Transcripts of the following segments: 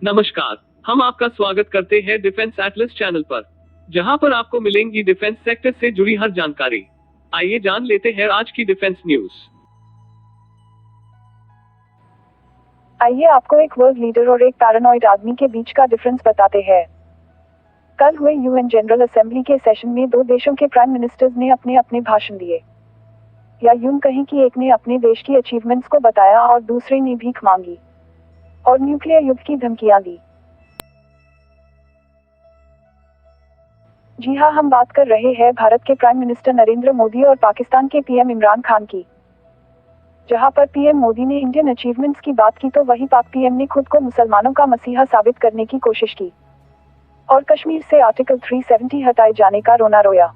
नमस्कार। हम आपका स्वागत करते हैं डिफेंस एटलस चैनल पर, जहां पर आपको मिलेंगी डिफेंस सेक्टर से जुड़ी हर जानकारी। आइए जान लेते हैं आज की डिफेंस न्यूज। आइए आपको एक वर्ल्ड लीडर और एक पैरानॉइड आदमी के बीच का डिफरेंस बताते हैं। कल हुए यूएन जनरल असेंबली के सेशन में दो देशों के प्राइम मिनिस्टर्स ने अपने अपने भाषण दिए, या यूं कहें कि एक ने अपने देश की अचीवमेंट्स को बताया और दूसरे ने भीख मांगी और न्यूक्लियर युद्ध की धमकियां दी। जी हाँ, हम बात कर रहे हैं भारत के प्राइम मिनिस्टर नरेंद्र मोदी और पाकिस्तान के पीएम इमरान खान की। जहां पर पीएम मोदी ने इंडियन अचीवमेंट्स की बात की तो वहीं पाक पीएम ने खुद को मुसलमानों का मसीहा साबित करने की कोशिश की और कश्मीर से आर्टिकल 370 हटाए जाने का रोना रोया।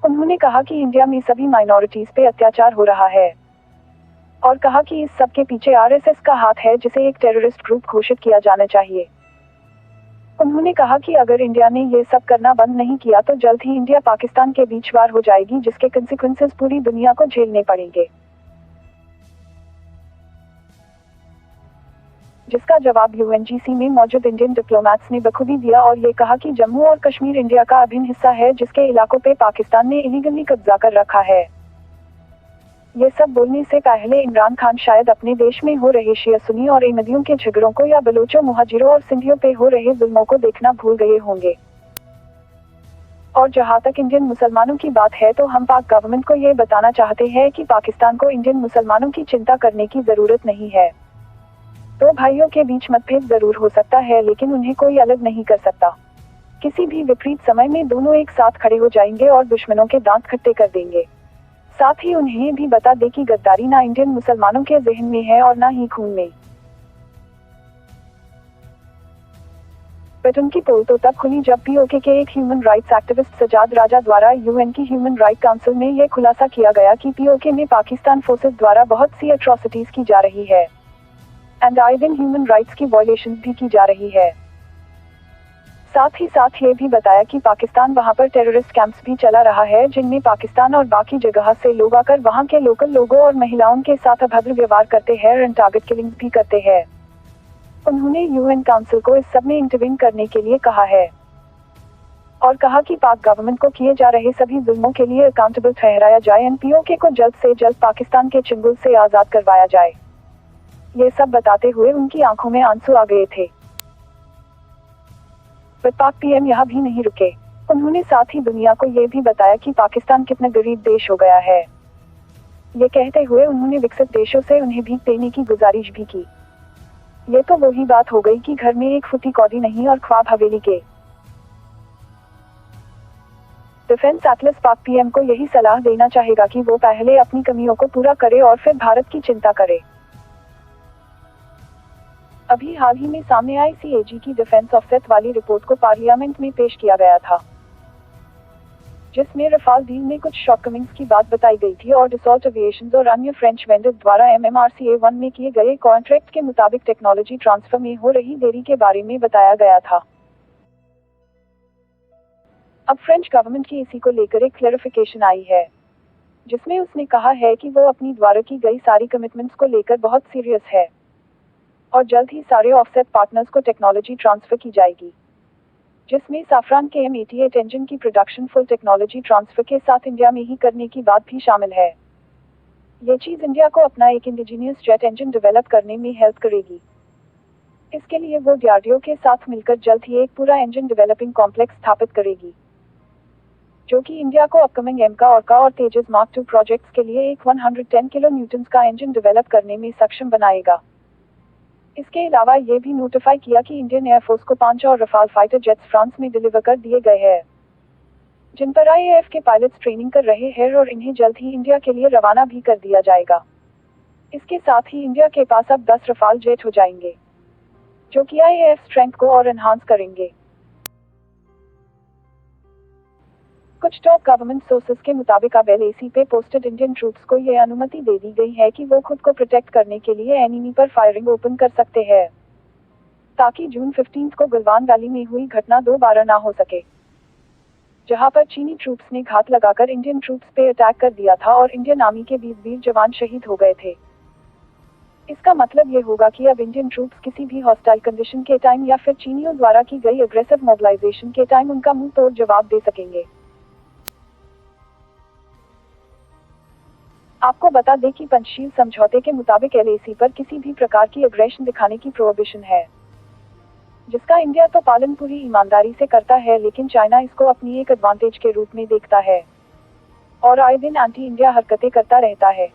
उन्होंने कहा कि इंडिया में सभी माइनॉरिटीज पे अत्याचार हो रहा है और कहा कि इस सब के पीछे आरएसएस का हाथ है, जिसे एक टेररिस्ट ग्रुप घोषित किया जाना चाहिए। उन्होंने कहा कि अगर इंडिया ने ये सब करना बंद नहीं किया तो जल्द ही इंडिया पाकिस्तान के बीच वार हो जाएगी, जिसके कंसिक्वेंसेस पूरी दुनिया को झेलने पड़ेंगे। जिसका जवाब यूएनजीसी में मौजूद इंडियन डिप्लोमैट्स ने बखूबी दिया और ये कहा कि जम्मू और कश्मीर इंडिया का अभिन्न हिस्सा है, जिसके इलाकों पे पाकिस्तान ने इलीगली कब्जा कर रखा है। ये सब बोलने से पहले इमरान खान शायद अपने देश में हो रहे शिया सुन्नी और अहमदियों के झगड़ों को या बलोचों, मुहाजिरों और सिंधियों पे हो रहे जुल्मों को देखना भूल गए होंगे। और जहां तक इंडियन मुसलमानों की बात है तो हम पाक गवर्नमेंट को ये बताना चाहते हैं कि पाकिस्तान को इंडियन मुसलमानों की चिंता करने की जरूरत नहीं है। दो भाइयों के बीच मतभेद जरूर हो सकता है, लेकिन उन्हें कोई अलग नहीं कर सकता। किसी भी विपरीत समय में दोनों एक साथ खड़े हो जाएंगे और दुश्मनों के दांत खट्टे कर देंगे। साथ ही उन्हें भी बता दे कि गद्दारी ना इंडियन मुसलमानों के जहन में है और ना ही खून में। बट उनकी पोल तो तब खुली जब पीओके के एक ह्यूमन राइट्स एक्टिविस्ट सजाद राजा द्वारा यूएन की ह्यूमन राइट काउंसिल में यह खुलासा किया गया कि पीओके में पाकिस्तान फोर्सेस द्वारा बहुत सी एट्रोसिटीज की जा रही है एंड आए दिन ह्यूमन राइट्स की वायलेशन भी की जा रही है। साथ ही साथ ये भी बताया कि पाकिस्तान वहां पर टेररिस्ट कैंप्स भी चला रहा है, जिनमें पाकिस्तान और बाकी जगह से लोग आकर वहां के लोकल लोगों और महिलाओं के साथ अभद्र व्यवहार करते हैं एंड टारगेट किलिंग भी करते हैं। उन्होंने यूएन काउंसिल को इस सब में इंटरवीन करने के लिए कहा है और कहा कि पाक गवर्नमेंट को किए जा रहे सभी जुल्मों के लिए अकाउंटेबल ठहराया जाए एंड पीओके को जल्द से जल्द पाकिस्तान के चंगुल से आजाद करवाया जाए। ये सब बताते हुए उनकी आंखों में आंसू आ गए थे। पर पाक पीएम यहाँ भी नहीं रुके। उन्होंने साथ ही दुनिया को ये भी बताया कि पाकिस्तान कितना गरीब देश हो गया है। ये कहते हुए उन्होंने विकसित देशों से उन्हें भीख देने की गुजारिश भी की। ये तो वही बात हो गई कि घर में एक फुटी कौड़ी नहीं और ख्वाब हवेली के। डिफेंस एटलस पाक पीएम को यही सलाह देना चाहेगा कि वो पहले अपनी कमियों को पूरा करे और फिर भारत की चिंता करे। अभी हाल ही में सामने आई सीएजी की डिफेंस ऑफसेट वाली रिपोर्ट को पार्लियामेंट में पेश किया गया था, जिसमें रफाल डील में कुछ शॉर्टकमिंग्स की बात बताई गई थी और डसॉल्ट एविएशन और अन्य फ्रेंच वेंडर्स द्वारा MMRCA-1 में किए गए कॉन्ट्रैक्ट के मुताबिक टेक्नोलॉजी ट्रांसफर में हो रही देरी के बारे में बताया गया था। अब फ्रेंच गवर्नमेंट की इसी को लेकर एक क्लैरिफिकेशन आई है, जिसमें उसने कहा है कि वो अपनी द्वारा की गई सारी कमिटमेंट्स को लेकर बहुत सीरियस है और जल्द ही सारे ऑफसेट पार्टनर्स को टेक्नोलॉजी ट्रांसफर की जाएगी, जिसमें साफरान के M88 इंजन की प्रोडक्शन फुल टेक्नोलॉजी ट्रांसफर के साथ इंडिया में ही करने की बात भी शामिल है। ये चीज़ इंडिया को अपना एक इंडिजीनियस जेट इंजन डेवलप करने में हेल्प करेगी। इसके लिए वो DRDO के साथ मिलकर जल्द ही एक पूरा इंजन डेवलपिंग कॉम्प्लेक्स स्थापित करेगी, जो कि इंडिया को अपकमिंग एमका और तेजस मार्क II प्रोजेक्ट्स के लिए एक 110 किलो न्यूटन्स का इंजन डेवलप करने में सक्षम बनाएगा। इसके अलावा ये भी नोटिफाई किया कि इंडियन एयरफोर्स को 5 और रफाल फाइटर जेट्स फ्रांस में डिलीवर कर दिए गए हैं, जिन पर IAF के पायलट्स ट्रेनिंग कर रहे हैं और इन्हें जल्द ही इंडिया के लिए रवाना भी कर दिया जाएगा। इसके साथ ही इंडिया के पास अब 10 रफाल जेट हो जाएंगे, जो कि IAF स्ट्रेंथ को और एनहांस करेंगे। कुछ टॉप गवर्नमेंट सोर्सेस के मुताबिक अब LAC पे पोस्टेड इंडियन ट्रूप्स को यह अनुमति दे दी गई है कि वो खुद को प्रोटेक्ट करने के लिए एनिमी पर फायरिंग ओपन कर सकते हैं, ताकि जून 15 को गलवान वैली में हुई घटना दोबारा ना हो सके, जहां पर चीनी ट्रूप्स ने घात लगाकर इंडियन ट्रूप्स पे अटैक कर दिया था और इंडियन आर्मी के 20 वीर जवान शहीद हो गए थे। इसका मतलब ये होगा कि अब इंडियन ट्रूप्स किसी भी हॉस्टाइल कंडीशन के टाइम या फिर चीनियों द्वारा की गई अग्रेसिव मोबिलाइजेशन के टाइम उनका मुंह तोड़ जवाब दे सकेंगे। आपको बता दें कि पंचशील समझौते के मुताबिक LAC पर किसी भी प्रकार की अग्रेशन दिखाने की प्रोहिबिशन है, जिसका इंडिया तो पालन पूरी ईमानदारी से करता है, लेकिन चाइना इसको अपनी एक एडवांटेज के रूप में देखता है और आए दिन एंटी इंडिया हरकतें करता रहता है।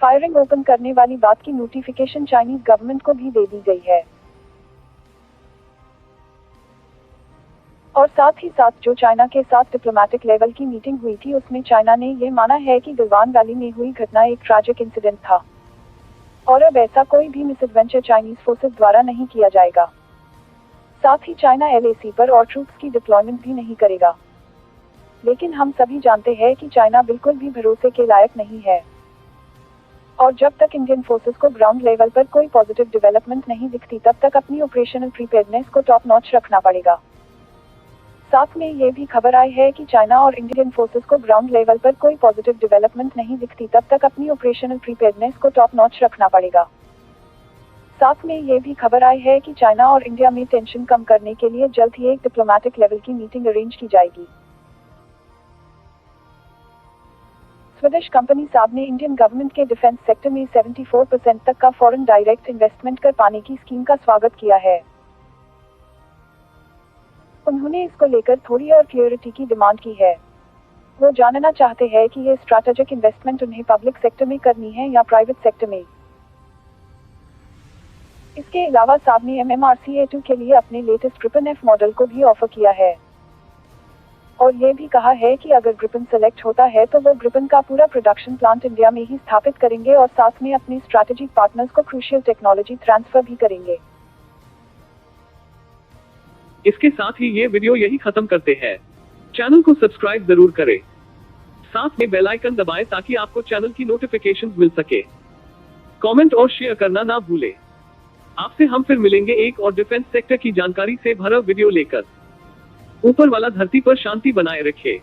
फायरिंग ओपन करने वाली बात की नोटिफिकेशन चाइनीज गवर्नमेंट को भी दे दी गई है। और साथ ही साथ जो चाइना के साथ डिप्लोमेटिक लेवल की मीटिंग हुई थी उसमें चाइना ने यह माना है कि गलवान वैली में हुई घटना एक ट्रैजिक इंसिडेंट था और अब ऐसा कोई भी मिसएडवेंचर चाइनीज फोर्सेस द्वारा नहीं किया जाएगा। साथ ही चाइना LAC पर और ट्रूप्स की डिप्लॉयमेंट भी नहीं करेगा। लेकिन हम सभी जानते हैं कि चाइना बिल्कुल भी भरोसे के लायक नहीं है और जब तक इंडियन फोर्सेस को ग्राउंड लेवल पर कोई पॉजिटिव डेवलपमेंट नहीं दिखती तब तक अपनी ऑपरेशनल प्रीपेयर्डनेस को टॉप नॉच रखना पड़ेगा। साथ में ये भी खबर आई है कि चाइना और इंडियन फोर्सेस को ग्राउंड लेवल पर कोई पॉजिटिव डेवलपमेंट नहीं दिखती तब तक अपनी ऑपरेशनल प्रीपेयर्डनेस को टॉप नॉच रखना पड़ेगा। साथ में ये भी खबर आई है कि चाइना और इंडिया में टेंशन कम करने के लिए जल्द ही एक डिप्लोमेटिक लेवल की मीटिंग अरेंज की जाएगी। स्वीडिश कंपनी साब ने इंडियन गवर्नमेंट के डिफेंस सेक्टर में 74% तक का फॉरेन डायरेक्ट इन्वेस्टमेंट कर पाने की स्कीम का स्वागत किया है। उन्होंने इसको लेकर थोड़ी और क्लियरिटी की डिमांड की है। वो जानना चाहते हैं कि ये स्ट्रैटेजिक इन्वेस्टमेंट उन्हें पब्लिक सेक्टर में करनी है या प्राइवेट सेक्टर में। इसके अलावा साब ने MMRCA-2 के लिए अपने लेटेस्ट ग्रिपन F मॉडल को भी ऑफर किया है और ये भी कहा है कि अगर ग्रिपन सेलेक्ट होता है तो वो ग्रिपन का पूरा प्रोडक्शन प्लांट इंडिया में ही स्थापित करेंगे और साथ में अपने स्ट्रैटेजिक पार्टनर्स को क्रूशियल टेक्नोलॉजी ट्रांसफर भी करेंगे। इसके साथ ही ये वीडियो यही खत्म करते हैं। चैनल को सब्सक्राइब जरूर करें, साथ में बेल आइकन दबाएं ताकि आपको चैनल की नोटिफिकेशंस मिल सके। कमेंट और शेयर करना ना भूलें। आपसे हम फिर मिलेंगे एक और डिफेंस सेक्टर की जानकारी से भरा वीडियो लेकर। ऊपर वाला धरती पर शांति बनाए रखे।